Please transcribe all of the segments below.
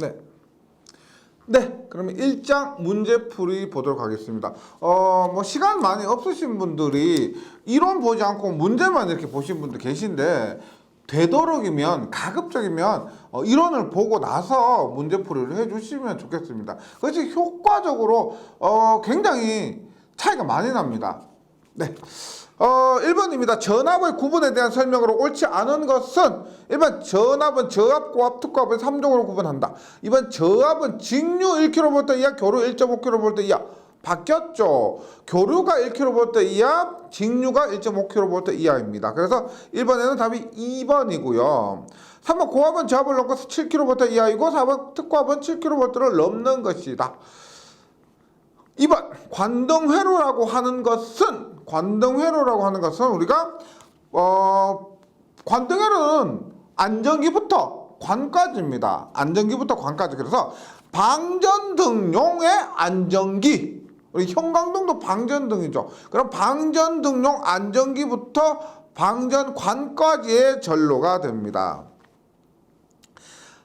네. 네, 그러면 1장 문제풀이 보도록 하겠습니다. 뭐 시간 많이 없으신 분들이 이론 보지 않고 문제만 이렇게 보신 분들 계신데 되도록이면 가급적이면 이론을 보고 나서 문제풀이를 해주시면 좋겠습니다. 그것이 효과적으로 굉장히 차이가 많이 납니다. 네. 1번입니다. 전압의 구분에 대한 설명으로 옳지 않은 것은 1번 전압은 저압, 고압, 특고압을 3종으로 구분한다. 2번 저압은 직류 1kV 이하, 교류 1.5kV 이하. 바뀌었죠. 교류가 1kV 이하, 직류가 1.5kV 이하입니다. 그래서 1번에는 답이 2번이고요. 3번 고압은 저압을 넘어서 7kV 이하이고 4번 특고압은 7kV를 넘는 것이다. 2번 관등회로라고 하는 것은 우리가 관등회로는 안전기부터 관까지입니다. 안전기부터 관까지. 그래서 방전등용의 안전기, 우리 형광등도 방전등이죠. 그럼 방전등용 안전기부터 방전관까지의 전로가 됩니다.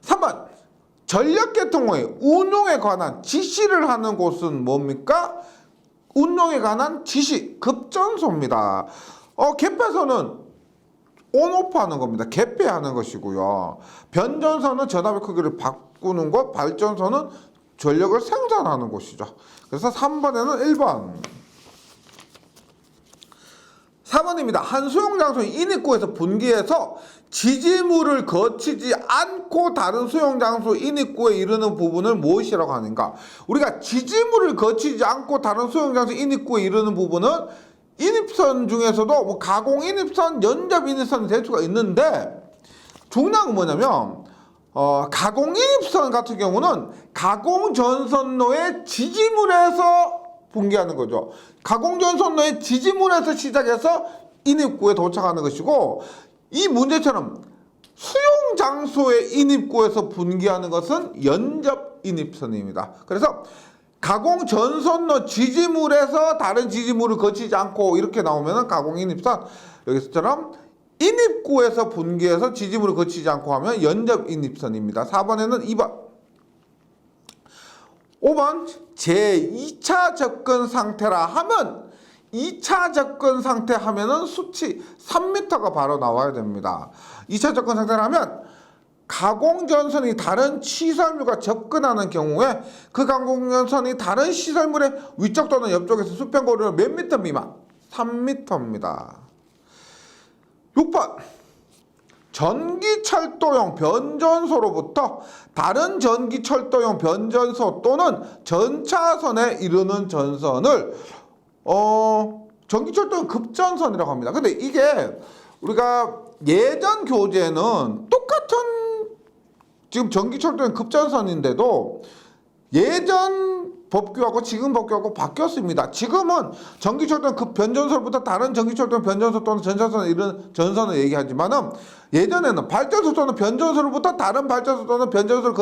3번 전력계통의 운용에 관한 지시를 하는 곳은 뭡니까? 운용에 관한 지시, 급전소입니다. 개폐소는 온오프 하는 겁니다. 개폐하는 것이고요. 변전소는 전압의 크기를 바꾸는 것, 발전소는 전력을 생산하는 곳이죠. 그래서 3번에는 1번. 4번입니다. 한 수용장소 인입구에서 분기해서 지지물을 거치지 않고 다른 수용장소 인입구에 이르는 부분을 무엇이라고 하는가? 우리가 지지물을 거치지 않고 다른 수용장소 인입구에 이르는 부분은 인입선 중에서도 뭐 가공 인입선, 연접 인입선이 될 수가 있는데 중요한 건 뭐냐면 가공 인입선 같은 경우는 가공 전선로의 지지물에서 분기하는 거죠. 가공 전선로의 지지물에서 시작해서 인입구에 도착하는 것이고, 이 문제처럼 수용 장소의 인입구에서 분기하는 것은 연접 인입선입니다. 그래서 가공 전선로 지지물에서 다른 지지물을 거치지 않고 이렇게 나오면 가공 인입선, 여기서처럼 인입구에서 분기해서 지지물을 거치지 않고 하면 연접 인입선입니다. 4번에는 2번. 5번 제2차 접근 상태라 하면 2차 접근 상태 하면은 수치 3m가 바로 나와야 됩니다. 2차 접근 상태라 하면 가공전선이 다른 시설물과 접근하는 경우에 그 가공전선이 다른 시설물의 위쪽 또는 옆쪽에서 수평거리는 몇 미터 미만? 3m입니다. 6번 전기철도용 변전소로부터 다른 전기철도용 변전소 또는 전차선에 이르는 전선을 전기철도용 급전선이라고 합니다. 근데 이게 우리가 예전 교재는 똑같은 지금 전기철도용 급전선인데도 예전 법규하고 지금 법규하고 바뀌었습니다. 지금은 전기철도용 급변전소로부터 다른 전기철도용 변전소 또는 전차선에 이르는 전선을 얘기하지만은 예전에는 발전소 또는 변전소로부터 다른 발전소 또는 변전소를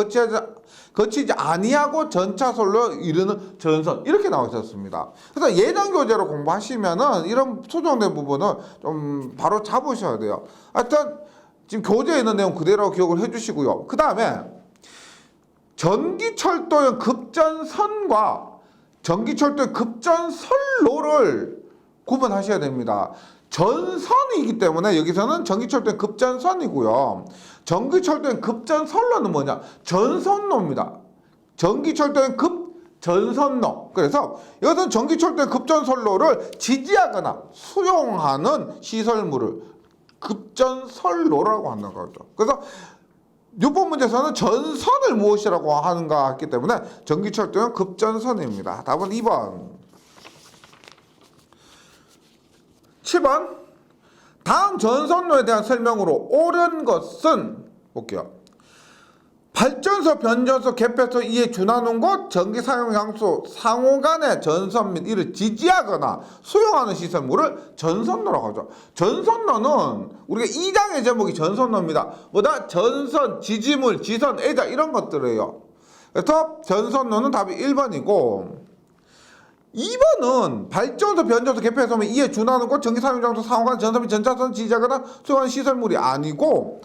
거치지 아니하고 전차선로 이르는 전선, 이렇게 나와 있었습니다. 그래서 예전 교재로 공부하시면은 이런 소정된 부분은 좀 바로 잡으셔야 돼요. 하여튼 지금 교재에 있는 내용 그대로 기억을 해주시고요. 그 다음에 전기철도용 급전선과 전기철도용 급전선로를 구분하셔야 됩니다. 전선이기 때문에 여기서는 전기철도용 급전선이고요. 전기철도용 급전선로는 뭐냐? 전선로입니다. 전기철도용 급전선로. 그래서 이것은 전기철도용 급전선로를 지지하거나 수용하는 시설물을 급전선로라고 하는 거죠. 그래서 6번 문제에서는 전선을 무엇이라고 하는가 했기 때문에 전기철도용 급전선입니다. 답은 2번. 7번 다음 전선로에 대한 설명으로 옳은 것은 볼게요. 발전소, 변전소, 개폐소 이에 준하는 곳, 전기 사용 장소 상호 간의 전선 및 이를 지지하거나 수용하는 시설물을 전선로라고 하죠. 전선로는 우리가 2장의 제목이 전선로입니다. 뭐다? 전선, 지지물, 지선, 애자 이런 것들이에요. 그래서 전선로는 답이 1번이고 2번은 발전소, 변전소, 개폐소 및 이에 준하는 곳, 전기 사용 장소 상호 간의 전선 및 전차선 지지하거나 수용하는 시설물이 아니고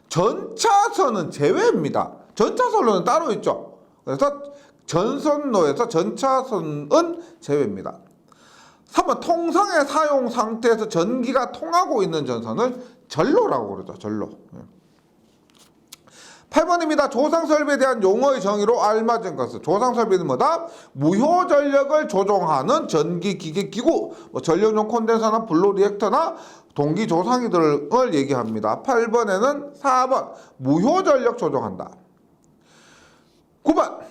전차선은 제외입니다. 전차선로는 따로 있죠. 그래서 전선로에서 전차선은 제외입니다. 3번 통상의 사용 상태에서 전기가 통하고 있는 전선을 전로라고 그러죠. 전로. 8번입니다. 조상설비에 대한 용어의 정의로 알맞은 것은 조상설비는 뭐다? 무효전력을 조종하는 전기기계기구, 전력용 콘덴서나 블루 리액터나 동기조상기들을 얘기합니다. 8번에는 4번 무효전력 조종한다. 9번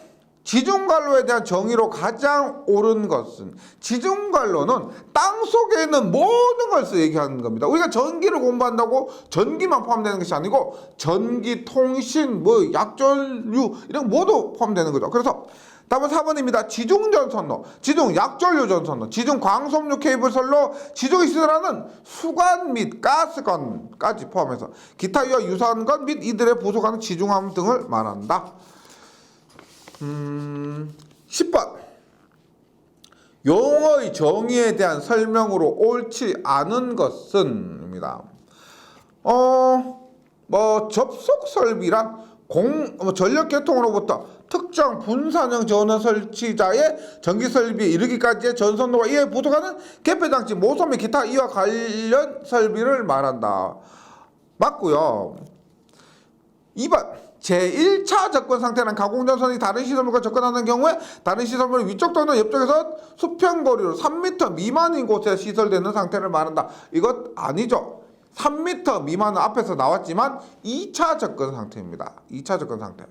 지중관로에 대한 정의로 가장 옳은 것은, 지중관로는 땅 속에 있는 모든 것을 얘기하는 겁니다. 우리가 전기를 공부한다고 전기만 포함되는 것이 아니고 전기, 통신, 약전류 이런 거 모두 포함되는 거죠. 그래서 답은 4번입니다. 지중전선로, 지중 약전류 전선로, 지중 광섬유 케이블선로, 지중에 시설하는 수관 및 가스관까지 포함해서 기타 이와 유사한 것 및 이들의 부속하는 지중함 등을 말한다. 10번 용어의 정의에 대한 설명으로 옳지 않은 것은 입니다. 접속 설비란 전력 계통으로부터 특정 분산형 전원 설치자의 전기 설비에 이르기까지의 전선로와 이에 부속하는 개폐장치, 모선 및 기타 이와 관련 설비를 말한다. 맞고요. 2번 제1차 접근 상태는 가공전선이 다른 시설물과 접근하는 경우에 다른 시설물이 위쪽 또는 옆쪽에서 수평거리로 3m 미만인 곳에 시설되는 상태를 말한다. 이것 아니죠. 3m 미만은 앞에서 나왔지만 2차 접근 상태입니다. 2차 접근 상태.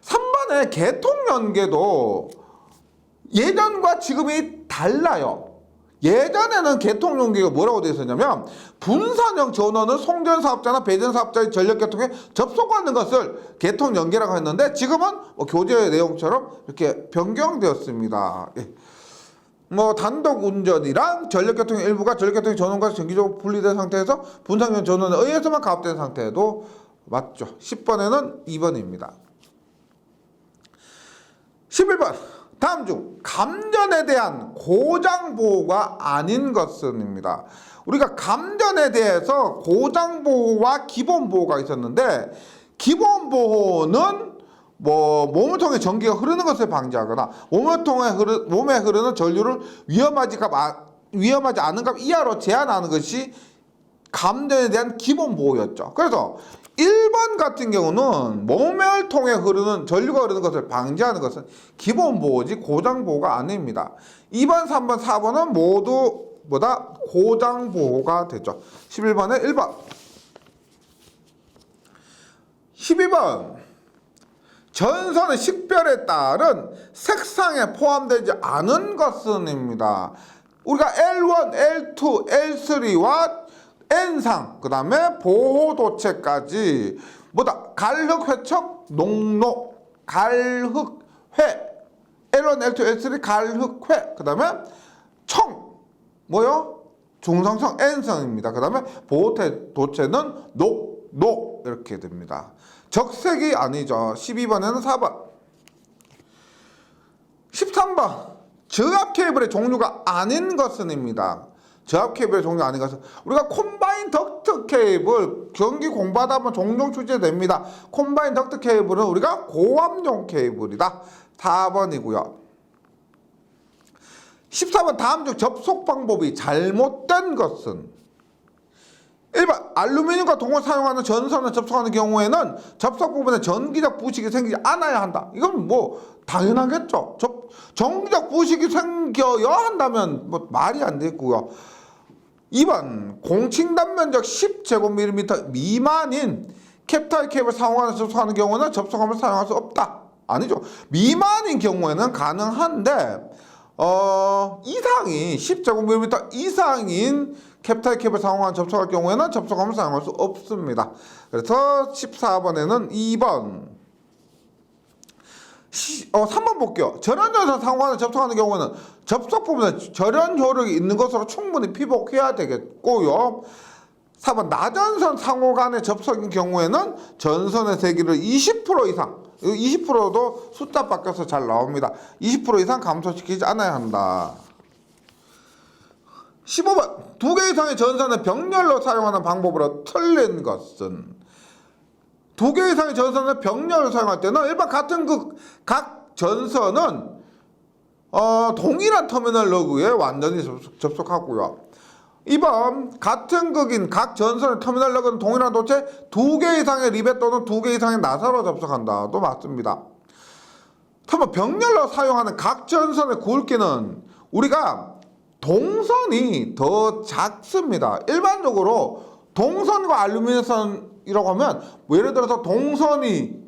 3번의 개통연계도 예전과 지금이 달라요. 예전에는 개통연계가 뭐라고 되어 있었냐면 분산형 전원은 송전사업자나 배전사업자의 전력계통에 접속하는 것을 개통연계라고 했는데 지금은 교재 내용처럼 이렇게 변경되었습니다. 단독 운전이랑 전력계통의 일부가 전력계통의 전원과 정기적으로 분리된 상태에서 분산형 전원에 의해서만 가압된 상태도 맞죠. 10번에는 2번입니다. 11번 다음 중 감전에 대한 고장보호가 아닌 것은입니다. 우리가 감전에 대해서 고장보호와 기본보호가 있었는데, 기본보호는 몸을 통해 전기가 흐르는 것을 방지하거나 몸에 흐르는 전류를 위험하지 않은 값 이하로 제한하는 것이 감전에 대한 기본보호였죠. 그래서 1번 같은 경우는 몸을 통해 흐르는 전류가 흐르는 것을 방지하는 것은 기본보호지 고장보호가 아닙니다. 2번, 3번, 4번은 모두 고장보호가 되죠. 11번에 1번. 12번 전선의 식별에 따른 색상에 포함되지 않은 것은입니다. 우리가 L1, L2, L3와 N상, 그 다음에 보호도체까지 갈흑회척, 농로, 갈흑회, L1, L2, L3 갈흑회, 그 다음에 중성성 N성입니다. 그 다음에 보호도체는 녹 이렇게 됩니다. 적색이 아니죠. 12번에는 4번. 13번 저압 케이블의 종류가 아닌 것은입니다. 저압 케이블의 종류 아닌 것은 우리가 콤바인 덕트 케이블 경기 공부하다 보면 종종 출제됩니다. 콤바인 덕트 케이블은 우리가 고압용 케이블이다. 4번이고요. 14번 다음 중 접속 방법이 잘못된 것은 1번 알루미늄과 동을 사용하는 전선을 접속하는 경우에는 접속 부분에 전기적 부식이 생기지 않아야 한다. 이건 당연하겠죠. 전기적 부식이 생겨야 한다면 말이 안 되고요. 2번 공칭단 면적 10제곱미리미터 미만인 캡타일 케이블 사용하는 접속하는 경우는 접속함을 사용할 수 없다. 아니죠. 미만인 경우에는 가능한데 이상이 10제곱미리미터 이상인 캡타일 케이블 사용하는 접속할 경우에는 접속함을 사용할 수 없습니다. 그래서 14번에는 2번. 3번 볼게요. 절연전선 상호간을 접속하는 경우는 접속 부분에 절연 효력이 있는 것으로 충분히 피복해야 되겠고요. 4번 나전선 상호간의 접속인 경우에는 전선의 세기를 20% 이상, 20%도 숫자 바뀌어서 잘 나옵니다. 20% 이상 감소시키지 않아야 한다. 15번 2개 이상의 전선을 병렬로 사용하는 방법으로 틀린 것은 두 개 이상의 전선의 병렬을 사용할 때는 일반 같은 각 전선은 동일한 터미널 러그에 완전히 접속하고요. 2번 같은 극인 각 전선의 터미널 러그는 동일한 도체 두 개 이상의 리벳 또는 두 개 이상의 나사로 접속한다도 맞습니다. 병렬로 사용하는 각 전선의 굵기는 우리가 동선이 더 작습니다. 일반적으로 동선과 알루미늄선이라고 하면 예를 들어서 동선이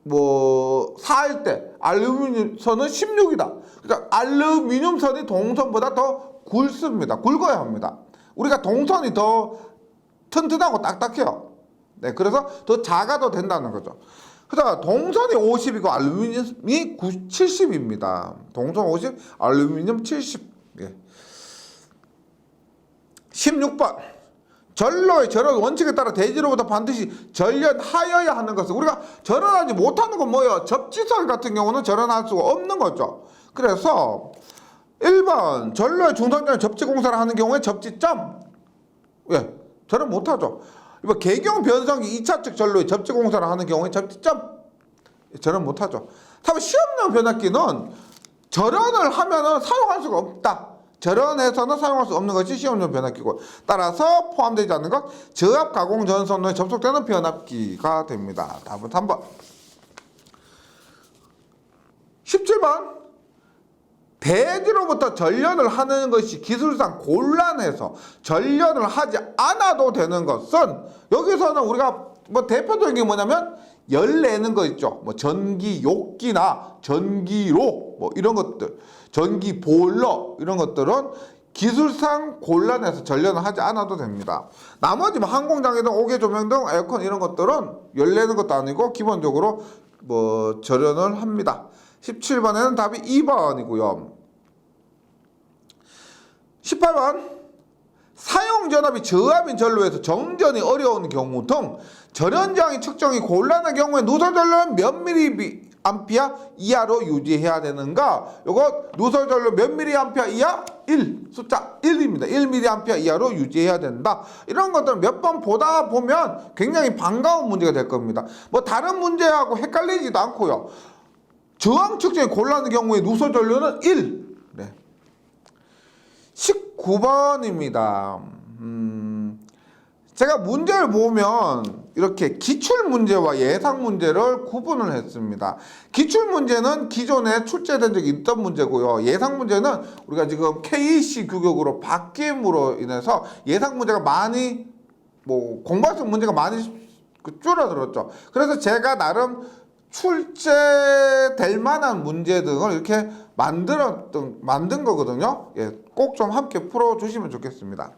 4일 때 알루미늄선은 16이다. 그러니까 알루미늄선이 동선보다 더 굵습니다. 굵어야 합니다. 우리가 동선이 더 튼튼하고 딱딱해요. 네, 그래서 더 작아도 된다는 거죠. 그래서 동선이 50이고 알루미늄이 70입니다. 동선 50, 알루미늄 70. 예. 16번. 전로의 절연 원칙에 따라 대지로부터 반드시 절연하여야 하는 것은 우리가 절연하지 못하는 건 뭐예요? 접지설 같은 경우는 절연할 수가 없는 거죠. 그래서 1번 전로의 중선전에 접지공사를 하는 경우에 접지점 절연 못하죠. 2번 개경 변성기 2차측 전로의 접지공사를 하는 경우에 접지점 절연 못하죠. 다음 시험용 변압기는 절연을 하면은 사용할 수가 없다. 절연해서는 사용할 수 없는 것이 시험용 변압기고 따라서 포함되지 않는 것 저압 가공 전선로에 접속되는 변압기가 됩니다. 답은 3번. 17번 대지로부터 전련을 하는 것이 기술상 곤란해서 전련을 하지 않아도 되는 것은 여기서는 우리가 대표적인 게 뭐냐면 열 내는 거 있죠. 전기 욕기나 전기로 이런 것들, 전기 보일러 이런 것들은 기술상 곤란해서 전련을 하지 않아도 됩니다. 나머지 항공장애등 옥외 조명 등 에어컨 이런 것들은 열 내는 것도 아니고 기본적으로 전련을 합니다. 17번에는 답이 2번이고요. 18번 사용전압이 저압인 전로에서 정전이 어려운 경우 등 절연저항이 측정이 곤란한 경우에 누설전로는 몇 미리암페어 이하로 유지해야 되는가? 요거 누설전로 몇 미리암페어 이하? 1 숫자 1입니다. 1미리암페어 이하로 유지해야 된다. 이런 것들 몇 번 보다 보면 굉장히 반가운 문제가 될 겁니다. 다른 문제하고 헷갈리지도 않고요. 저항 측정이 곤란한 경우에 누설전로는 1. 네. 19번입니다. 제가 문제를 보면 이렇게 기출문제와 예상문제를 구분을 했습니다. 기출문제는 기존에 출제된 적이 있던 문제고요. 예상문제는 우리가 지금 KEC 규격으로 바뀜으로 인해서 예상문제가 많이 공부할수 문제가 많이 줄어들었죠. 그래서 제가 나름 출제될 만한 문제 등을 이렇게 만든 거거든요. 꼭 좀 함께 풀어주시면 좋겠습니다.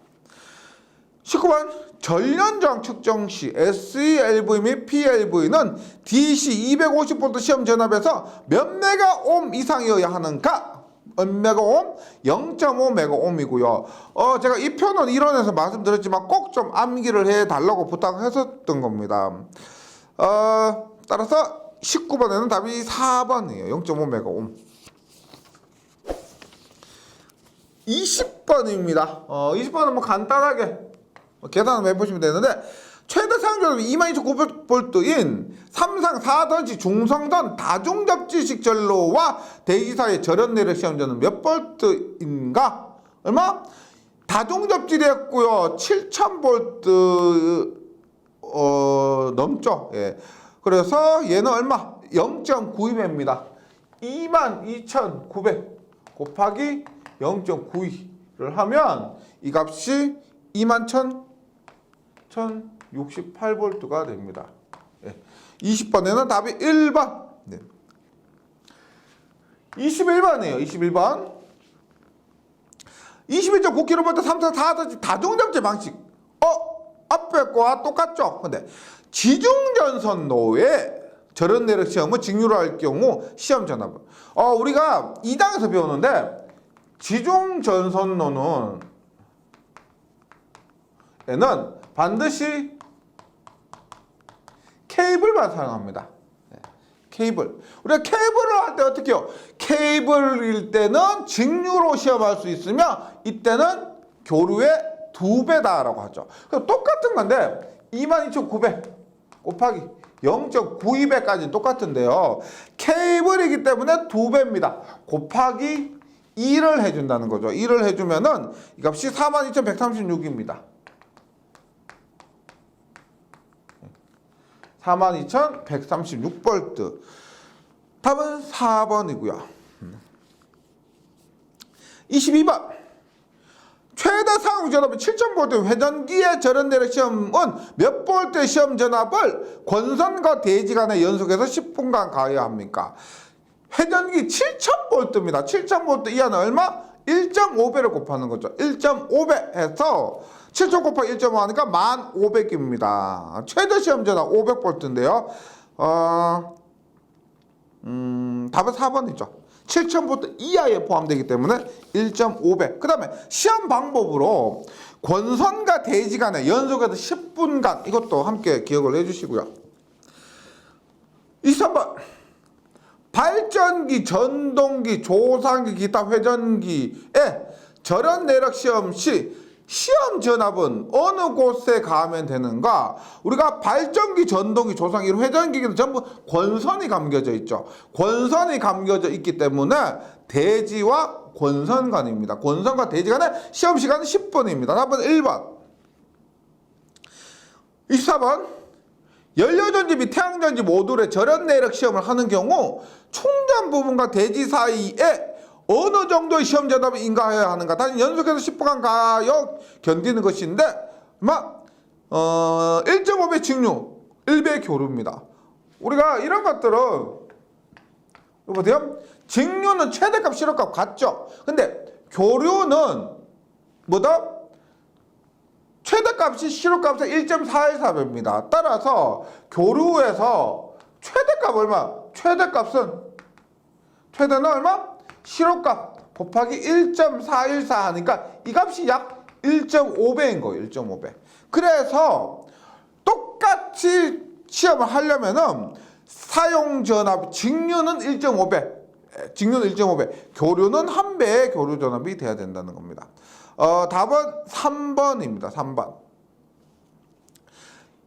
19번 전련저항 측정 시 SELV 및 PLV는 DC 250V 시험 전압에서 몇 메가옴 이상이어야 하는가? 몇 메가옴? 0.5 메가옴이고요. 제가 이 표는 이론에서 말씀드렸지만 꼭 좀 암기를 해달라고 부탁했었던 겁니다. 따라서 19번에는 답이 4번이에요. 0.5 메가옴. 20번입니다. 20번은 간단하게 계산을 해보시면 되는데 최대 사용전압이 22,900V인 3상 4던시 중성전 다중접지식 전로와 대지 사이의 절연 내력 시험전은 몇 볼트인가? 얼마? 다중접지됐고요. 7,000V 넘죠. 그래서 얘는 얼마? 0.92배입니다. 22,900 곱하기 0.92를 하면 이 값이 21,068V가 됩니다. 20번에는 답이 1번. 21번이에요. 21번. 21.9kV 3상 4던시 다중접지 방식. 앞에 거와 똑같죠? 근데 지중전선로의 절연 내력 시험은 직류로 할 경우 시험 전압은 우리가 2단에서 배우는데 지중전선로는 얘는 반드시 케이블만 사용합니다. 케이블. 우리가 케이블을 할 때 어떻게 해요? 케이블일 때는 직류로 시험할 수 있으며 이때는 교류의 2배다라고 하죠. 똑같은 건데 22,900 곱하기 0.92배까지 똑같은데요. 케이블이기 때문에 2배입니다. 곱하기 2를 해준다는 거죠. 2를 해주면은 이 값이 42,136입니다. 42,136V. 답은 4번이고요. 22번. 최대 사용 전압이 7,000V 회전기의 절연 내력 시험은 몇 볼트 시험 전압을 권선과 대지 간의 연속해서 10분간 가해야 합니까? 회전기 7,000V입니다. 7,000V 이하는 얼마? 1.5배를 곱하는 거죠. 1.5배 해서 7,000 곱하기 1.5 하니까 1,500입니다. 최대 시험 전압 500V인데요. 답은 4번이죠. 7,000V 이하에 포함되기 때문에 1.5배. 그 다음에 시험 방법으로 권선과 대지 간에 연속해서 10분간 이것도 함께 기억을 해주시고요. 23번. 발전기, 전동기, 조상기, 기타 회전기에 절연 내력 시험 시 시험 전압은 어느 곳에 가하면 되는가? 우리가 발전기, 전동기, 조상기, 회전기는 전부 권선이 감겨져 있죠. 권선이 감겨져 있기 때문에 대지와 권선 간입니다. 권선과 대지 간의 시험 시간은 10분입니다. 답은 1번. 24번. 연료전지 및 태양전지 모듈의 절연 내력 시험을 하는 경우 충전 부분과 대지 사이에 어느 정도의 시험 전압을 인가해야 하는가? 단지 연속해서 10분간 가여 견디는 것인데 1.5배 직류, 1배 교류입니다. 우리가 이런 것들은 보세요. 직류는 최대값, 실효값 같죠? 근데 교류는 뭐다? 최대값이 실효값의 1.414배입니다. 따라서 교류에서 최대값 얼마? 최대는 얼마? 실효값 곱하기 1.414 하니까 이 값이 약 1.5배인 거예요. 1.5배. 그래서 똑같이 시험을 하려면은 사용전압 직류는 1.5배, 교류는 1배의 교류전압이 돼야 된다는 겁니다. 답은 3번입니다. 3번.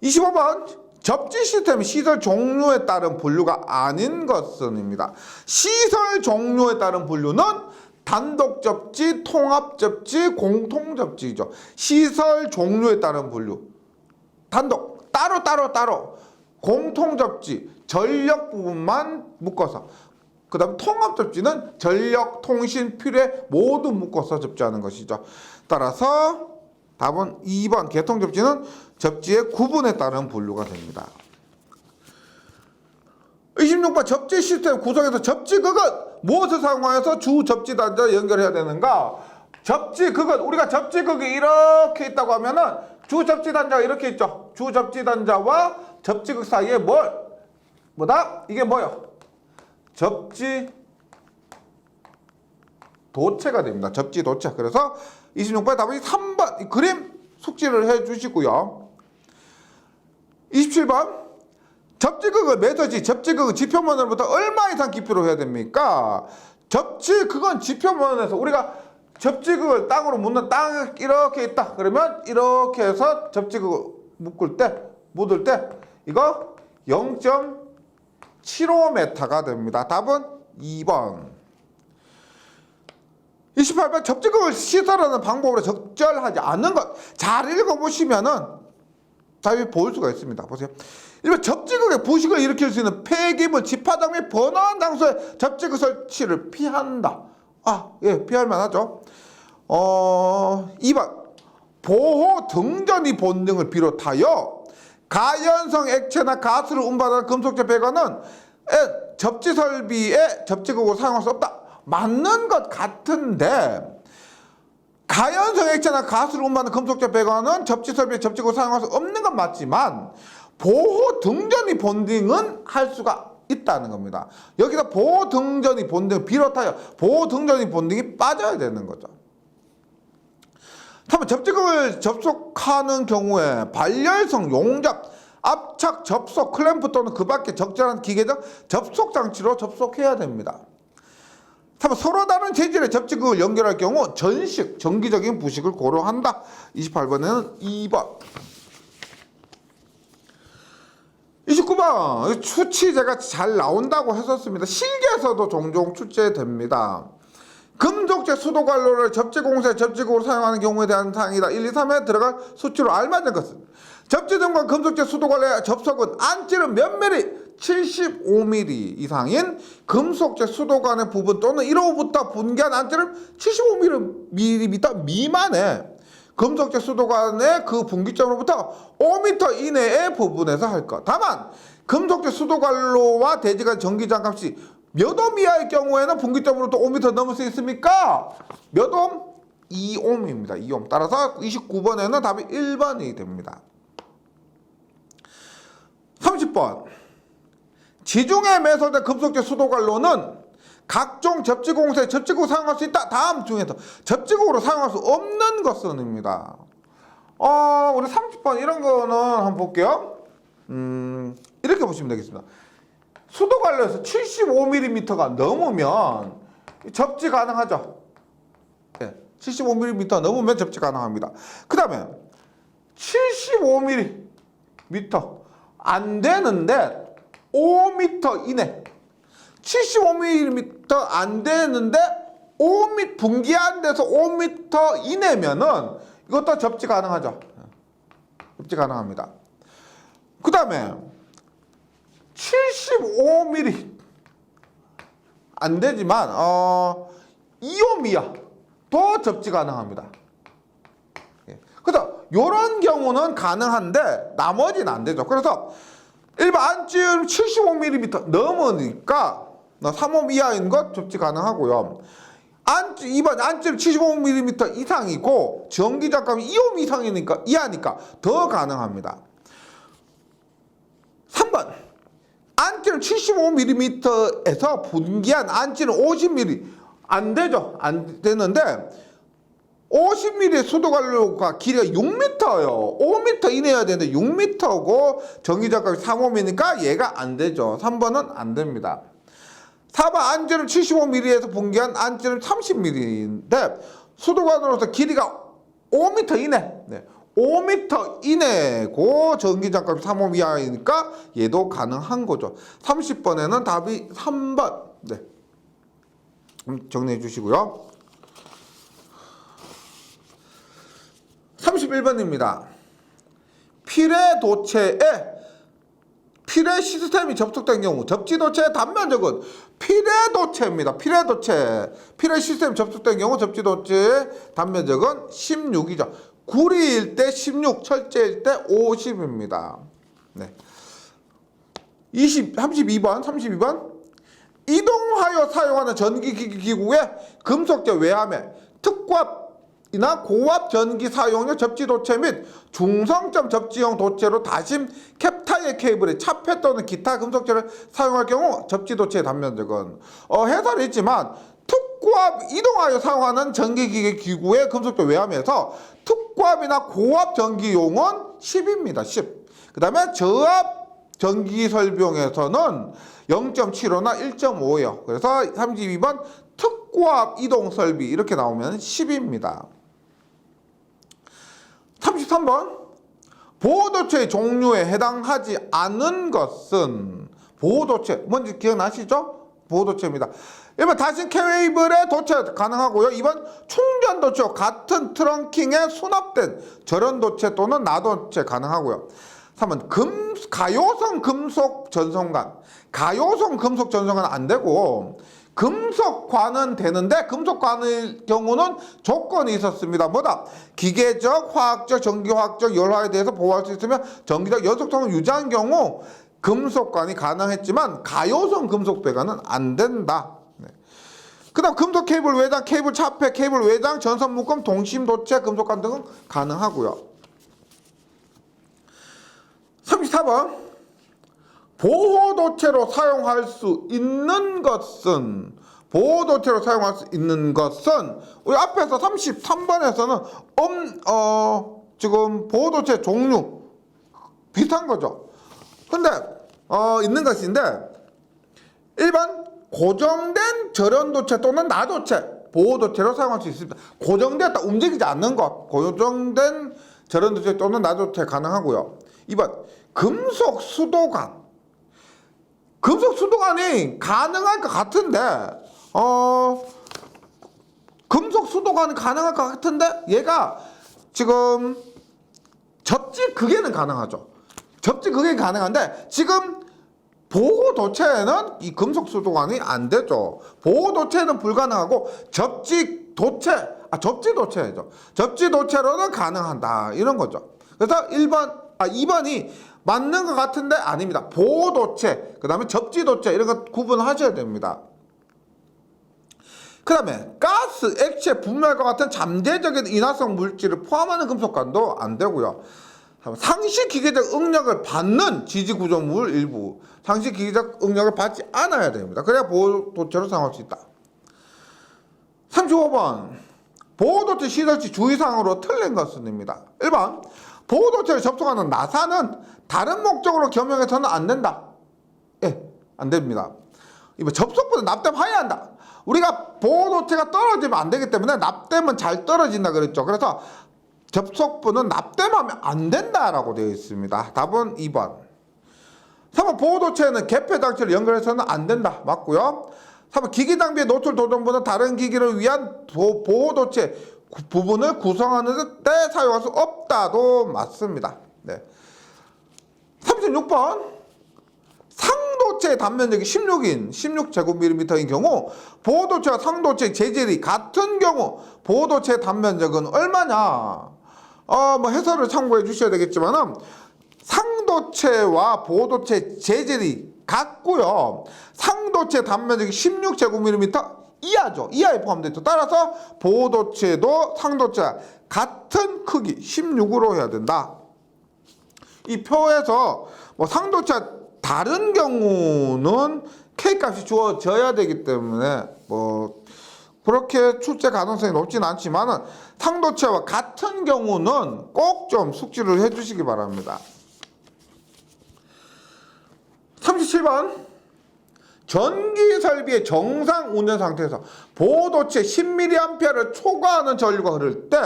25번. 접지 시스템 시설 종류에 따른 분류가 아닌 것은입니다. 시설 종류에 따른 분류는 단독 접지, 통합 접지, 공통 접지죠. 시설 종류에 따른 분류. 단독, 따로. 공통 접지, 전력 부분만 묶어서. 그 다음 통합 접지는 전력, 통신, 필요에 모두 묶어서 접지하는 것이죠. 따라서 답은 2번. 개통 접지는 접지의 구분에 따른 분류가 됩니다. 26번. 접지 시스템 구성에서 접지극은 무엇을 사용하여서 주 접지단자 연결해야 되는가? 접지극은 우리가 접지극이 이렇게 있다고 하면은 주 접지단자가 이렇게 있죠. 주 접지단자와 접지극 사이에 뭐다? 이게 뭐요? 접지 도체가 됩니다. 접지 도체. 그래서 26번의 답이 3번. 이 그림 숙지를 해 주시고요. 27번. 접지극을 매서지, 접지극은 지표면으로부터 얼마 이상 깊이로 해야 됩니까? 접지극은 지표면에서 우리가 접지극을 땅으로 땅 이렇게 있다. 그러면 이렇게 해서 접지극을 묻을 때 이거 0.75m가 됩니다. 답은 2번. 28번. 접지극을 시설하는 방법으로 적절하지 않는 것. 잘 읽어보시면은 답이 보일 수가 있습니다. 보세요. 1번. 접지극의 부식을 일으킬 수 있는 폐기물, 집화장 및 번화한 장소에 접지극 설치를 피한다. 예, 피할 만하죠. 2번. 보호 등전이 본능을 비롯하여 가연성 액체나 가스를 운반하는 금속재 배관은 접지 설비에 접지극으로 사용할 수 없다. 맞는 것 같은데 가연성 액체나 가스를 운반하는 금속재 배관은 접지 설비에 접지극으로 사용할 수 없는 건 맞지만 보호 등전이 본능은 할 수가 있다는 겁니다. 여기서 보호 등전이 본능 비롯하여 보호 등전이 본능이 빠져야 되는 거죠. 다음은 접지극을 접속하는 경우에 발열성 용접, 압착 접속, 클램프 또는 그 밖에 적절한 기계적 접속 장치로 접속해야 됩니다. 다음은 서로 다른 재질의 접지극을 연결할 경우 전식, 정기적인 부식을 고려한다. 28번에는 2번. 3번 추치 제가 잘 나온다고 했었습니다. 실기에서도 종종 출제됩니다. 금속재 수도관로를 접지공사 접지구로 사용하는 경우에 대한 사항이다. 1, 2, 3에 들어갈 수치로 알맞은 것은 접지등과 금속재 수도관로의 접속은 안찌는 몇 미리? 75mm 이상인 금속재 수도관의 부분 또는 이로부터 분기한 안찌는 75mm 미만의 금속재 수도관의 그 분기점으로부터 5m 이내의 부분에서 할 것. 다만 금속재 수도관로와 대지간 전기장값이 몇 옴 이하의 경우에는 분기점으로부터 5m 넘을 수 있습니까? 몇 옴? 2옴입니다. 2옴. 따라서 29번에는 답이 1번이 됩니다. 30번. 지중해 매설된 금속재 수도관로는 각종 접지공사에 접지구로 사용할 수 있다. 다음 중에서 접지구로 사용할 수 없는 것은입니다. 우리 30번 이런 거는 한번 볼게요. 이렇게 보시면 되겠습니다. 수도관로에서 75mm가 넘으면 접지 가능하죠. 네, 75mm 넘으면 접지 가능합니다. 그 다음에 75mm 안 되는데 5m 이내 75mm 안 되는데 5m 분기한 데서 5m 이내면은 이것도 접지 가능하죠. 접지 가능합니다. 그 다음에 75mm 안 되지만 2옴 이하도 접지 가능합니다. 그래서 이런 경우는 가능한데 나머지는 안 되죠. 그래서 일반 안찌는 75mm 넘으니까 3옴 이하인 것 접지 가능하고요. 2번 안찌는 75mm 이상이고 전기장값이 2옴 이하니까 더 가능합니다. 3번 안찌는 75mm에서 분기한 안찌는 50mm 안 되죠. 안 되는데 50mm 수도관로가 길이가 6m예요. 5m 이내여야 되는데 6m고 전기장값이 3옴이니까 얘가 안 되죠. 3번은 안 됩니다. 4번 안찌는 75mm에서 분기한 안찌는 30mm인데 수도관으로서 길이가 5m 이내. 네. 5m 이내고 전기장값이 3옴 이하이니까 얘도 가능한 거죠. 30번에는 답이 3번. 네. 정리해 주시고요. 31번입니다. 피레도체에 피레 시스템이 접속된 경우 접지도체의 단면적은 피레도체입니다. 피레 시스템이 접속된 경우 접지도체의 단면적은 16이죠. 구리일 때 16, 철제일 때 50입니다. 네. 32번. 이동하여 사용하는 전기기구의 금속재 외함에 특고압이나 고압 전기 사용용 접지도체 및 중성점 접지형 도체로 다심 캡타이어 케이블에 차폐 또는 기타 금속재를 사용할 경우 접지도체의 단면적은 해설이 있지만 특고압 이동하여 사용하는 전기기구의 금속재 외함에서 특고압이나 고압 전기용은 10입니다. 10. 그 다음에 저압 전기설비용에서는 0.75나 1.5예요. 그래서 32번 특고압 이동설비 이렇게 나오면 10입니다. 33번 보호도체의 종류에 해당하지 않은 것은 보호도체 뭔지 기억나시죠? 보호도체입니다. 1번 다신 케이블의 도체 가능하고요. 2번 충전도체 같은 트렁킹에 수납된 절연도체 또는 나도체 가능하고요. 3번 가요성 금속 전선관 가요성 금속 전선관은 안 되고 금속관은 되는데 금속관의 경우는 조건이 있었습니다. 뭐다? 기계적, 화학적, 전기화학적 열화에 대해서 보호할 수 있으며 전기적 연속성을 유지한 경우 금속관이 가능했지만 가요성 금속 배관은 안 된다. 네. 그 다음 금속 케이블 외장, 케이블 차폐, 케이블 외장, 전선 묶음, 동심 도체, 금속관 등은 가능하고요. 34번 보호도체로 사용할 수 있는 것은 우리 앞에서 33번에서는 지금 보호도체 종류 비슷한 거죠. 근데 있는 것인데 1번 고정된 절연도체 또는 나도체 보호도체로 사용할 수 있습니다. 고정되었다 움직이지 않는 것 고정된 절연도체 또는 나도체 가능하고요. 2번 금속 수도관 금속 수도관이 가능할 것 같은데, 금속 수도관이 가능할 것 같은데, 얘가 지금 접지 극에는 가능하죠. 접지 극에 가능한데, 지금 보호 도체에는 이 금속 수도관이 안 되죠. 보호 도체는 불가능하고, 접지 도체죠. 접지 도체로는 가능한다. 이런 거죠. 그래서 2번이 맞는 것 같은데 아닙니다. 보호 도체, 그 다음에 접지 도체, 이런 거 구분하셔야 됩니다. 그 다음에 가스, 액체, 분말과 같은 잠재적인 인화성 물질을 포함하는 금속관도 안 되고요. 상시 기계적 응력을 받는 지지 구조물 일부, 상시 기계적 응력을 받지 않아야 됩니다. 그래야 보호 도체로 사용할 수 있다. 35번 보호 도체 시설치 주의사항으로 틀린 것은입니다. 1번 보호 도체를 접속하는 나사는 다른 목적으로 겸용해서는 안 된다. 예, 안 됩니다. 이번 접속부는 납땜해야 한다. 우리가 보호 도체가 떨어지면 안 되기 때문에 납땜은 잘 떨어진다 그랬죠. 그래서 접속부는 납땜하면 안 된다라고 되어 있습니다. 답은 2번. 3번 보호 도체는 개폐 장치를 연결해서는 안 된다. 맞고요. 3번 기기 장비의 노출 도전부는 다른 기기를 위한 보호 도체 부분을 구성하는 데 사용할 수 없다도 맞습니다. 네. 36번 상도체의 단면적이 16제곱밀리미터인 경우 보호도체와 상도체의 재질이 같은 경우 보호도체의 단면적은 얼마냐? 뭐 해설을 참고해 주셔야 되겠지만은 상도체와 보호도체 재질이 같고요. 상도체 단면적이 16제곱밀리미터 이하죠. 이하에 포함되죠. 따라서 보호도체도 상도체와 같은 크기 16으로 해야 된다. 이 표에서 뭐 상도체와 다른 경우는 K값이 주어져야 되기 때문에 뭐 그렇게 출제 가능성이 높진 않지만은 상도체와 같은 경우는 꼭 좀 숙지를 해주시기 바랍니다. 37번 전기 설비의 정상 운전 상태에서 보호도체 10mA를 초과하는 전류가 흐를 때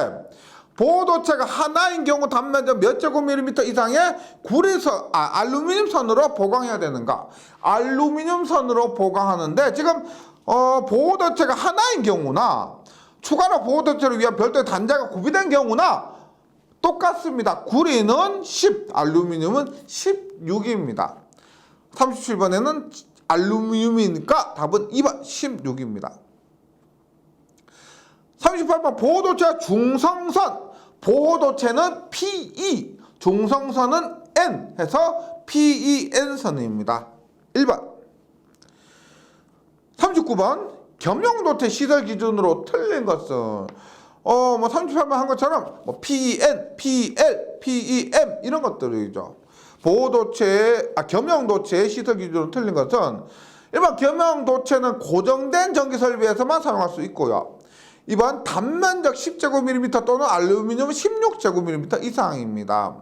보호도체가 하나인 경우 단면적 몇 제곱밀리미터 이상의 알루미늄 선으로 보강해야 되는가? 알루미늄 선으로 보강하는데 지금 보호도체가 하나인 경우나 추가로 보호도체를 위한 별도의 단자가 구비된 경우나 똑같습니다. 구리는 10, 알루미늄은 16입니다. 37번에는 알루미늄이니까 답은 2번 16입니다. 38번 보호도체와 중성선, 보호도체는 PE, 중성선은 N 해서 PEN선입니다. 1번. 39번 겸용도체 시설 기준으로 틀린 것은 뭐 38번 한 것처럼 뭐 PEN, PL, PEM 이런 것들이죠. 겸용도체의 시설 기준으로 틀린 것은 1번 겸용도체는 고정된 전기설비에서만 사용할 수 있고요. 2번 단면적 10제곱밀리미터 또는 알루미늄 16제곱밀리미터 이상입니다.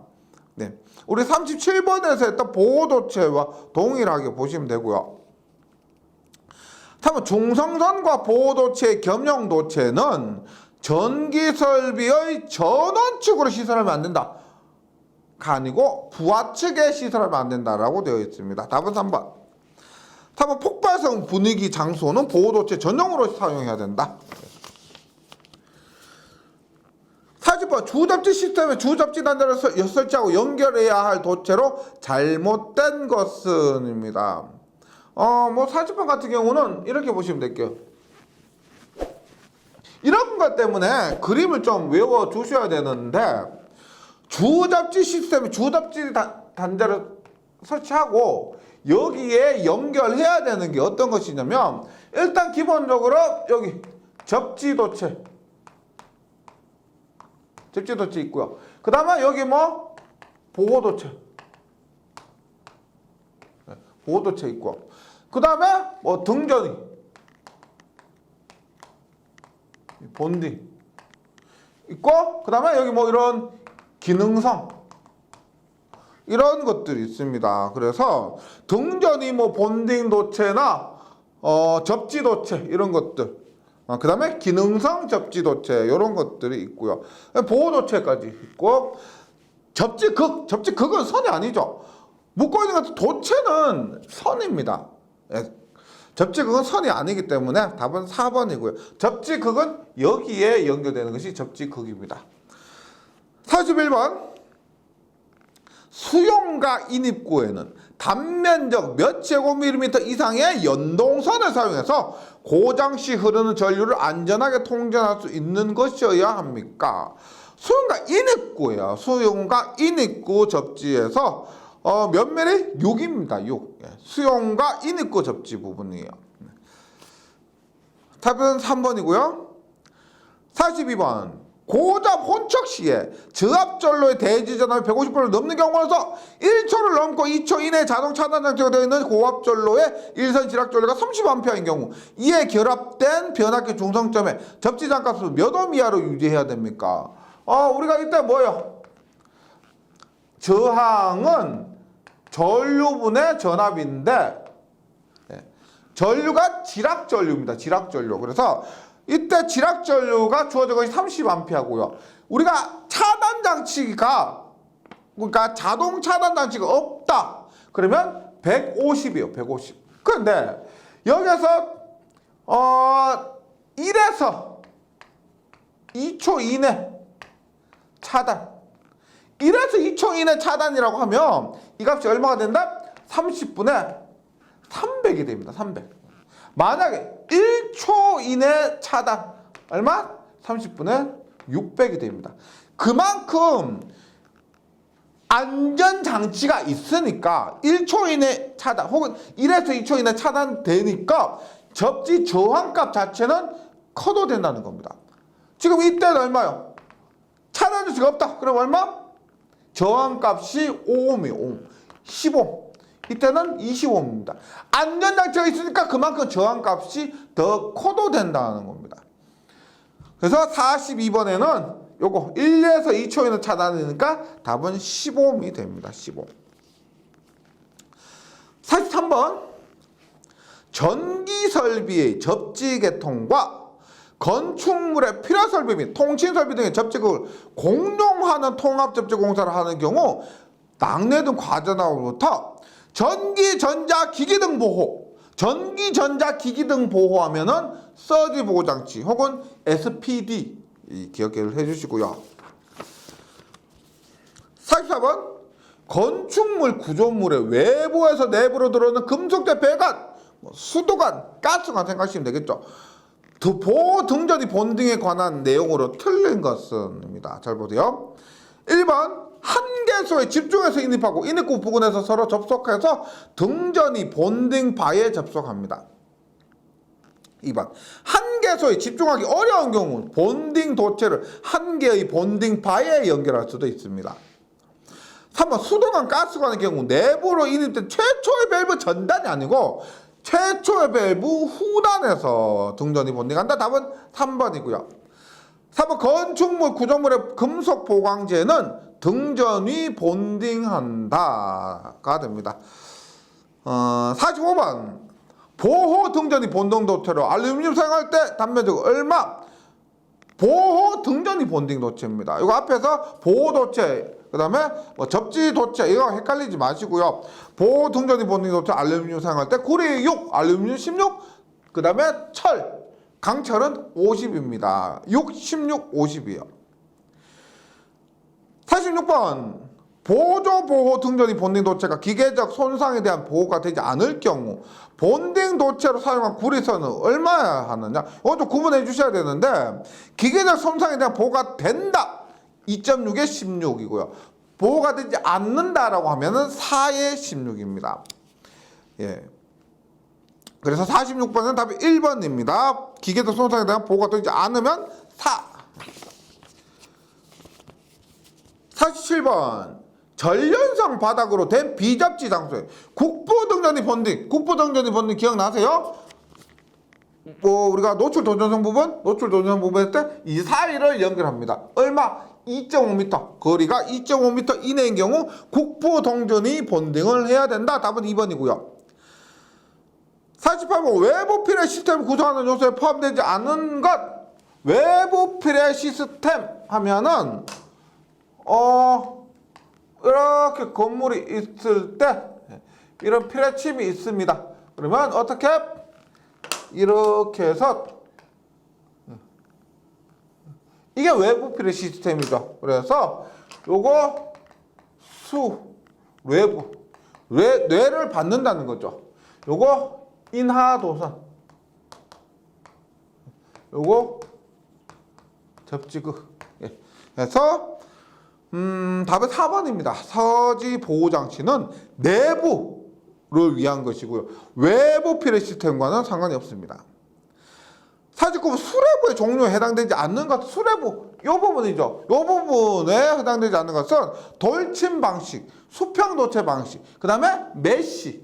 네, 우리 37번에서 했던 보호도체와 동일하게 보시면 되고요. 3번 중성선과 보호도체의 겸용도체는 전기설비의 전원축으로 시설하면 안 된다. 아니고 부하측에 시설하면 안 된다라고 되어 있습니다. 답은 3번. 3번 폭발성 분위기 장소는 보호도체 전용으로 사용해야 된다. 40번 주접지 시스템에 주접지 단자를 설치하고 연결해야 할 도체로 잘못된 것은입니다. 뭐 40번 같은 경우는 이렇게 보시면 될게요. 이런 것 때문에 그림을 좀 외워 주셔야 되는데 주접지 시스템에 주접지 단자를 설치하고 여기에 연결해야 되는 게 어떤 것이냐면 일단 기본적으로 여기 접지도체 있고요. 그 다음에 여기 뭐 보호도체 있고 그 다음에 뭐 등전이 본딩 있고 그 다음에 여기 뭐 이런 기능성 이런 것들이 있습니다. 그래서 등전이 뭐 본딩 도체나 접지 도체 이런 것들 그 다음에 기능성 접지 도체 이런 것들이 있고요. 보호 도체까지 있고 접지극은 선이 아니죠. 묶어있는 것 도체는 선입니다. 예. 접지극은 선이 아니기 때문에 답은 4번이고요. 접지극은 여기에 연결되는 것이 접지극입니다. 41번 수용과 인입구에는 단면적 몇 제곱밀리미터 이상의 연동선을 사용해서 고장시 흐르는 전류를 안전하게 통제할 수 있는 것이어야 합니까? 수용과 인입구예요. 수용과 인입구 접지에서 몇 미리? 6입니다. 6. 수용과 인입구 접지 부분이에요. 답은 3번이고요. 42번 고잡 혼척 시에 저압전로의 대지전압이 150V를 넘는 경우에서 1초를 넘고 2초 이내에 자동 차단 장치가 되어 있는 고압전로의 일선 지락전류가 30A인 경우 이에 결합된 변압기 중성점의 접지 장값을 몇 옴 이하로 유지해야 됩니까? 우리가 이때 뭐예요? 저항은 전류분의 전압인데 전류가 지락전류입니다. 지락전류. 그래서 이때 지락전류가 주어진 것이 30A고요. 우리가 차단장치가 그러니까 자동 차단장치가 없다. 그러면 150이에요. 150. 그런데 여기서 1에서 2초 이내 차단. 1에서 2초 이내 차단이라고 하면 이 값이 얼마가 된다? 30분의 300이 됩니다. 300. 만약에 1초 이내 차단 얼마? 30분의 600이 됩니다. 그만큼 안전장치가 있으니까 1초 이내 차단 혹은 1에서 2초 이내 차단되니까 접지 저항값 자체는 커도 된다는 겁니다. 지금 이때는 얼마요? 차단장치가 없다. 그럼 얼마? 저항값이 5옴이에요. 5옴. 10옴. 이때는 20옴입니다. 안전장치가 있으니까 그만큼 저항값이 더 커도 된다는 겁니다. 그래서 42번에는 요거 1에서 2초에는 차단이니까 답은 15옴이 됩니다. 15옴. 43번 전기설비의 접지계통과 건축물의 필요설비 및 통신설비 등의 접지극을 공용하는 통합접지공사를 하는 경우 낙뢰 등 과전화로부터 전기, 전자, 기기 등 보호. 전기, 전자, 기기 등 보호하면은 서지 보호장치 혹은 SPD 기억을 해주시고요. 44번 건축물 구조물의 외부에서 내부로 들어오는 금속재 배관, 수도관, 가스관 생각하시면 되겠죠. 보호 등전이 본등에 관한 내용으로 틀린 것은입니다. 잘 보세요. 1번 한 개소에 집중해서 인입하고 인입구 부근에서 서로 접속해서 등전이 본딩 바에 접속합니다. 2번 한 개소에 집중하기 어려운 경우 본딩 도체를 한 개의 본딩 바에 연결할 수도 있습니다. 3번 수도관 가스관의 경우 내부로 인입된 최초의 밸브 전단이 아니고 최초의 밸브 후단에서 등전이 본딩한다. 답은 3번이고요. 3번 건축물 구조물의 금속 보강재는 등전이 본딩한다가 됩니다. 45번 보호 등전이 본딩 도체로 알루미늄 사용할 때 단면적 얼마? 보호 등전이 본딩 도체입니다. 이거 앞에서 보호 도체 그 다음에 접지 도체 이거 헷갈리지 마시고요. 보호 등전이 본딩 도체 알루미늄 사용할 때 구리 6, 알루미늄 16, 그 다음에 철 강철은 50입니다. 6, 16, 50이요. 46번 보조 보호 등전이 본딩 도체가 기계적 손상에 대한 보호가 되지 않을 경우 본딩 도체로 사용한 구리선은 얼마야 하느냐? 이거 좀 구분해 주셔야 되는데 기계적 손상에 대한 보호가 된다. 2.6에 16이고요. 보호가 되지 않는다라고 하면은 4에 16입니다. 예. 그래서 46번은 답이 1번입니다. 기계적 손상에 대한 보호가 되지 않으면 4. 47번 전련성 바닥으로 된 비접지 장소에 국부등전이 본딩. 국부등전이 본딩 기억나세요? 우리가 노출 도전성 부분 할 때 이 사이를 연결합니다. 얼마? 2.5m. 거리가 2.5m 이내인 경우 국부등전이 본딩을 해야 된다. 답은 2번이고요. 48번 외부 필의 시스템을 구성하는 요소에 포함되지 않은 것. 외부 필의 시스템 하면은 이렇게 건물이 있을 때 이런 피뢰침이 있습니다. 그러면 어떻게? 이렇게 해서 이게 외부 피뢰 시스템이죠. 그래서 요거 외부 뇌를 받는다는 거죠. 요거 인하도선, 요거 접지극. 예. 그래서 답은 4번입니다. 서지 보호 장치는 내부를 위한 것이고요. 외부 피뢰 시스템과는 상관이 없습니다. 49번 수뇌부의 종류에 해당되지 않는 것, 수뇌부 이 부분이죠. 이 부분에 해당되지 않는 것은 돌침 방식, 수평 도체 방식, 그 다음에 메쉬,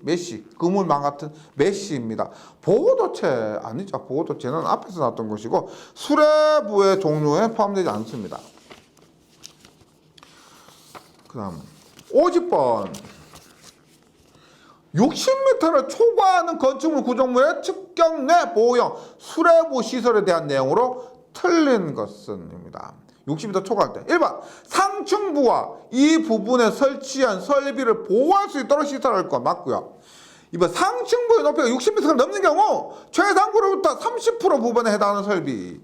그물망 같은 메쉬입니다. 보호도체 아니죠. 보호도체는 앞에서 나왔던 것이고 수뇌부의 종류에 포함되지 않습니다. 그 다음 50번 60m를 초과하는 건축물 구조물의 측경 내 보호형 수뇌부 시설에 대한 내용으로 틀린 것은입니다. 60m 초과할 때 1번 상층부와 이 부분에 설치한 설비를 보호할 수 있도록 시설할 것 맞고요. 2번 상층부의 높이가 60m가 넘는 경우 최상부로부터 30% 부분에 해당하는 설비,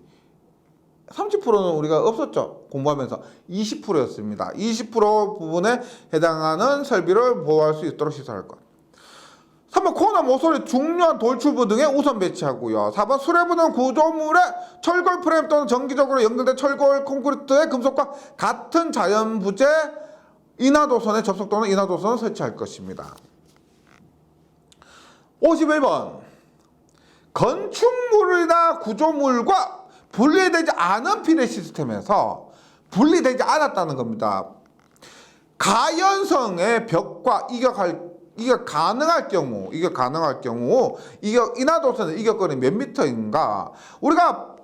30%는 우리가 없었죠. 공부하면서 20%였습니다. 20% 부분에 해당하는 설비를 보호할 수 있도록 시설할 것. 3번 코너 모서리 중요한 돌출부 등에 우선 배치하고요. 4번 수뇌부는 구조물에 철골 프레임 또는 정기적으로 연결된 철골 콘크리트의 금속과 같은 자연 부재 인하도선에 접속 또는 인하도선을 설치할 것입니다. 51번 건축물이나 구조물과 분리되지 않은 피뢰 시스템에서 분리되지 않았다는 겁니다. 가연성의 벽과 이게 가능할 경우 인하도선의 이격거리 몇 미터인가? 우리가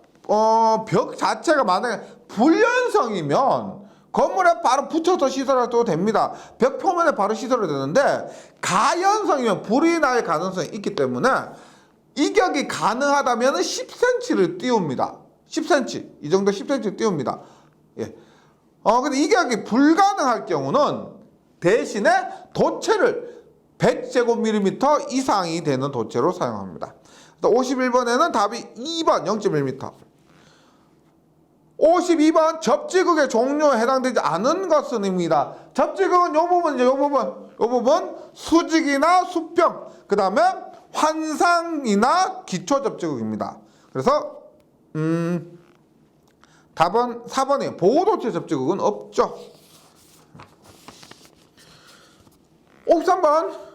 벽 자체가 만약에 불연성이면 건물에 바로 붙여서 시설해도 됩니다. 벽 표면에 바로 시설이 되는데 가연성이면 불이 날 가능성이 있기 때문에 이격이 가능하다면 10cm를 띄웁니다. 10cm 이 정도 10cm 띄웁니다. 예. 근데 이격이 불가능할 경우는 대신에 도체를 100제곱미리미터 이상이 되는 도체로 사용합니다. 51번에는 답이 2번 0.1m. 52번 접지극의 종류에 해당되지 않은 것은입니다. 접지극은 요 부분 수직이나 수평, 그 다음에 환상이나 기초 접지극입니다. 그래서 답은 4번이에요. 보호도체 접지극은 없죠. 53번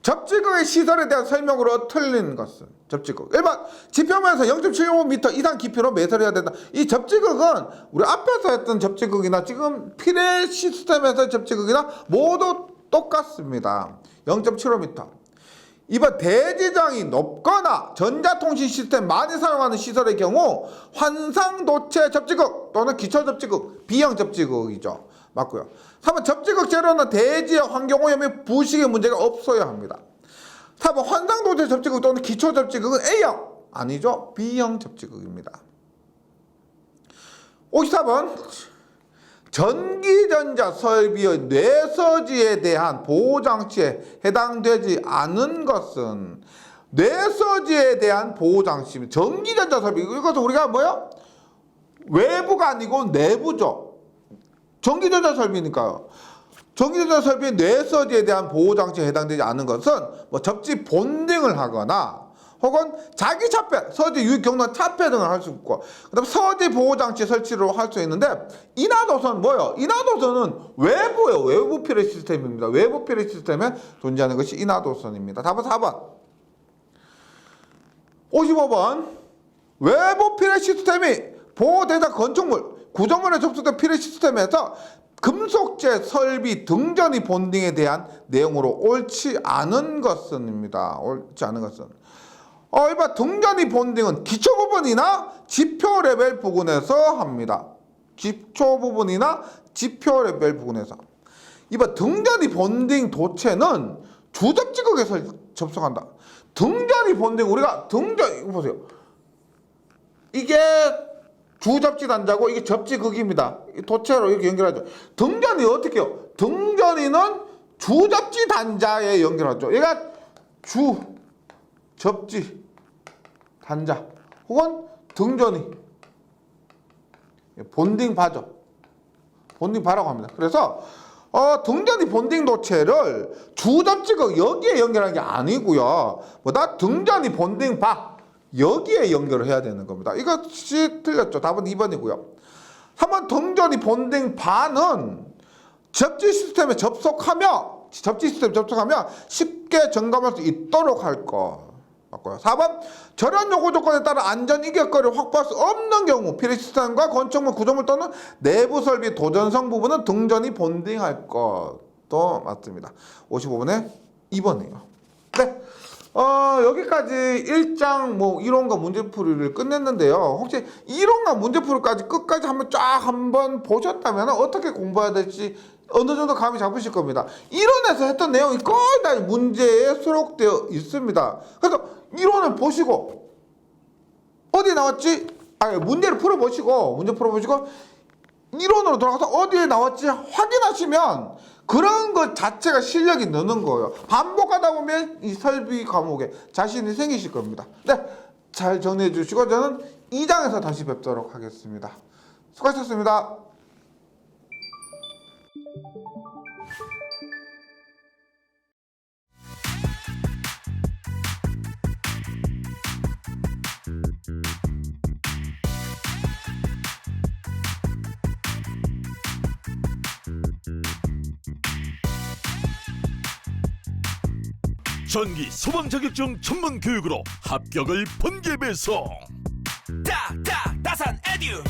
접지극의 시설에 대한 설명으로 틀린 것은 접지극 1번 지표면에서 0.75m 이상 깊이로 매설해야 된다. 이 접지극은 우리 앞에서 했던 접지극이나 지금 피뢰 시스템에서 접지극이나 모두 똑같습니다. 0.75m. 2번 대지장이 높거나 전자통신 시스템 많이 사용하는 시설의 경우 환상도체 접지극 또는 기초접지극, 비형 접지극이죠. 맞고요. 3번 접지극 재료는 대지의 환경오염 및 부식의 문제가 없어야 합니다. 4번 환상도체 접지극 또는 기초접지극은 A형 아니죠. B형 접지극입니다. 54번 전기전자 설비의 뇌서지에 대한 보호장치에 해당되지 않은 것은 뇌서지에 대한 보호장치입니다. 전기전자 설비 이것은 우리가 뭐요? 외부가 아니고 내부죠. 전기전자 설비니까요. 전기전자 설비의 뇌서지에 대한 보호장치에 해당되지 않은 것은 접지 본딩을 하거나 혹은 자기 차폐, 서지 유익 경로 차폐 등을 할 수 있고, 그 다음에 서지 보호장치 설치로 할 수 있는데, 인하도선은 뭐예요? 인하도선은 외부예요. 외부 피뢰 시스템입니다. 외부 피뢰 시스템에 존재하는 것이 인하도선입니다. 답은 4번. 55번 외부 피뢰 시스템이 보호대상 건축물, 구조물에 접속된 피뢰 시스템에서 금속재 설비 등전이 본딩에 대한 내용으로 옳지 않은 것은입니다. 옳지 않은 것은 1번 등전이 본딩은 기초 부분이나 지표 레벨 부분에서 합니다. 기초 부분이나 지표 레벨 부분에서. 2번 등전이 본딩 도체는 주접지극에서 접속한다. 등전이 본딩 우리가 등전 이거 보세요. 이게 주접지 단자고 이게 접지극입니다. 도체로 이렇게 연결하죠. 등전이 어떻게 해요? 등전이는 주접지 단자에 연결하죠. 얘가 주 접지 단자 혹은 등전이 본딩 바죠. 본딩 바라고 합니다. 그래서 등전이 본딩 도체를 주접지가 여기에 연결한 게 아니고요. 뭐다 등전이 본딩 바 여기에 연결을 해야 되는 겁니다. 이것이 틀렸죠. 답은 2번이고요. 3번 등전이 본딩 바는 접지 시스템에 접속하며 쉽게 점검할 수 있도록 할 것. 맞고요. 4번 저런 요구 조건에 따라 안전 이격거리를 확보할 수 없는 경우 피해 시스템과 건축물 구조물 또는 내부 설비 도전성 부분은 등전이 본딩할 것도 맞습니다. 55번에 2번이에요. 네. 여기까지 1장 뭐 이론과 문제풀이를 끝냈는데요. 혹시 이론과 문제풀이까지 끝까지 한번 보셨다면 어떻게 공부해야 될지 어느 정도 감이 잡으실 겁니다. 이론에서 했던 내용이 거의 다 문제에 수록되어 있습니다. 그래서 이론을 보시고 어디에 나왔지? 문제를 풀어보시고 이론으로 돌아가서 어디에 나왔지 확인하시면 그런 것 자체가 실력이 느는 거예요. 반복하다 보면 이 설비 과목에 자신이 생기실 겁니다. 네, 잘 정리해 주시고 저는 2장에서 다시 뵙도록 하겠습니다. 수고하셨습니다. 전기 소방 자격증 전문 교육으로 합격을 번개 배송. 다산 에듀